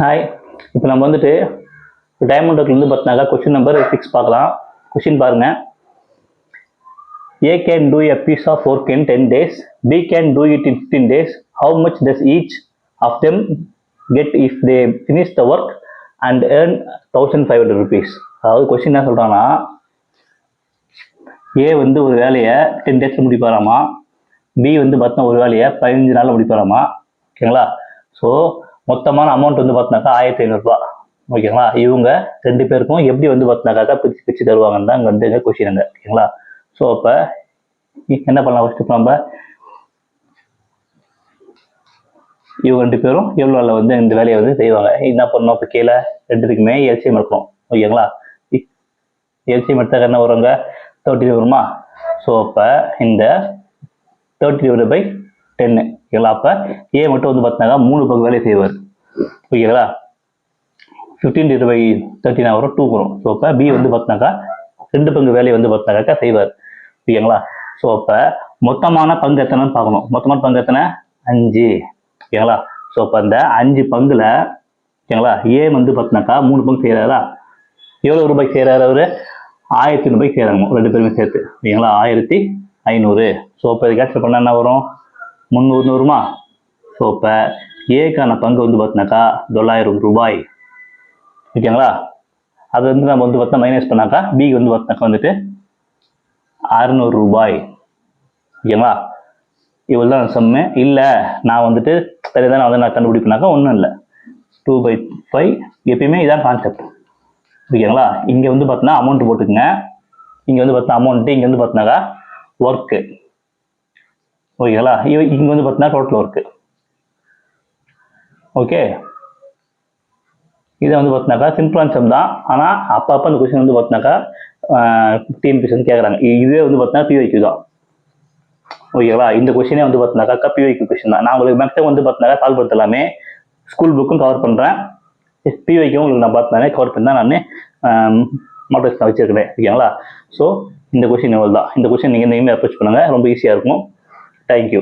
Hi. இப்போ நம்ம வந்துட்டு டைமண்ட் பார்த்தினாக்கா கொஸ்டின் நம்பர் 6 பார்க்கலாம். கொஸ்டின் பாருங்க. A can do a piece of work in 10 days. B can do it in 15 days. How much does each of them get if they finish the work and earn 1500 rupees? அதாவது question என்ன சொல்கிறாங்கன்னா, ஏ வந்து ஒரு வேலையை 10 டேஸில் முடிப்பாராமா, B வந்து பார்த்தா ஒரு வேலையை 15 நாளில் முடிப்பாராமா. ஓகேங்களா? ஸோ மொத்தமான அமௌண்ட் வந்து பார்த்தினாக்கா 1500 ஓகேங்களா? இவங்க 2 பேருக்கும் எப்படி வந்து பார்த்தினாக்கா பிரிச்சு தருவாங்கன்னு தான் இங்கே வந்து கொஸ்டினுங்க. ஓகேங்களா? ஸோ அப்போ என்ன பண்ணலாம்? ஃபஸ்ட்டு நம்ம இவங்க 2 பேரும் எவ்வளோ நாளில் வந்து இந்த வேலையை வந்து செய்வாங்க. என்ன பண்ணணும்? இப்போ கீழே 2த்துக்குமே எல்சிஎம் எடுக்கணும். ஓகேங்களா? எல்சிஎம் எடுத்தாக்க என்ன வருவாங்க? 30 வருமா? ஸோ அப்போ இந்த 30/10. ஓகேங்களா? அப்போ ஏ மட்டும் வந்து பார்த்தினாக்கா 3 பங்கு வேலையை செய்வார். ஓகேங்களா? 15/13 வரும், 2 வரும். ஸோ அப்போ பி வந்து பார்த்தினாக்கா 2 பங்கு வேலையை வந்து பார்த்தினாக்கா செய்வார். ஓகேங்களா? ஸோ அப்போ மொத்தமான பங்கு எத்தனைன்னு பார்க்கணும். மொத்தமான பங்கு எத்தனை? 5. ஓகேங்களா? ஸோ அப்போ அந்த 5 பங்குல ஓகேங்களா ஏ வந்து பார்த்தினாக்கா 3 பங்கு செய்கிறாரா? எவ்வளோ ரூபாய்க்கு செய்கிறாரு அவர்? 1500 ரூபாய்க்கு செய்கிறாங்க 2 பேருமே சேர்த்து. ஓகேங்களா? 1500. ஸோ இப்போ இது கேன்சல் பண்ணால் என்ன வரும்? 300 வருமா? ஸோ இப்போ ஏக்கான பங்கு வந்து பார்த்தினாக்கா 900 ரூபாய். ஓகேங்களா? அது வந்து நம்ம வந்து பார்த்தா மைனஸ் பண்ணாக்கா பிக்கு வந்து பார்த்தினாக்கா வந்துட்டு 600 ரூபாய். ஓகேங்களா? இவ்வளோ தான் சம்மு. இல்லை நான் வந்துட்டு சரிதான் வந்து நான் கண்டுபிடிப்பினாக்கா ஒன்றும் இல்லை, 2/5. எப்பயுமே இதான் கான்செப்ட். ஓகேங்களா? இங்கே வந்து பார்த்தீங்கன்னா அமௌண்ட் போட்டுக்குங்க. இங்கே வந்து பார்த்தா அமௌண்ட்டு, இங்கே வந்து பார்த்தினாக்கா ஒர்க்கு. ஓகேங்களா? இங்கே வந்து பார்த்தீங்கன்னா டோட்டல் ஒர்க்கு. ஓகே, இதை வந்து பார்த்தினாக்கா சிம்பிள் ஆன்சர் தான். ஆனால் அப்பப்போ அந்த கொஸ்டின் வந்து பார்த்தினாக்கா டிஎன்பிஎஸ்சி வந்து கேட்குறாங்க. இதுவே வந்து பார்த்தீங்கன்னா பிஒய்க்கு தான். ஓகேங்களா? இந்த கொஸ்டினே வந்து பார்த்தினாக்கா பிஒய்க்கு கொஸ்டின் தான். நான் உங்களுக்கு மேக்ஸிமம் வந்து பார்த்தினாக்கா சால்வ் பண்ணுறது எல்லாமே ஸ்கூல் புக்கும் கவர் பண்ணுறேன். பிஒய்க்கும் உங்களுக்கு நான் பார்த்தினாலே கவர் பண்ணி தான் நான் மாடல்ஸ் நான் வச்சுருக்கிறேன். ஓகேங்களா? ஸோ இந்த கொஸ்டின் எவ்வளோ தான். இந்த கொஸ்டின் நீங்கள் இனிமேல் அப்ரோச் பண்ணுங்கள், ரொம்ப ஈஸியாக இருக்கும். தேங்க்யூ.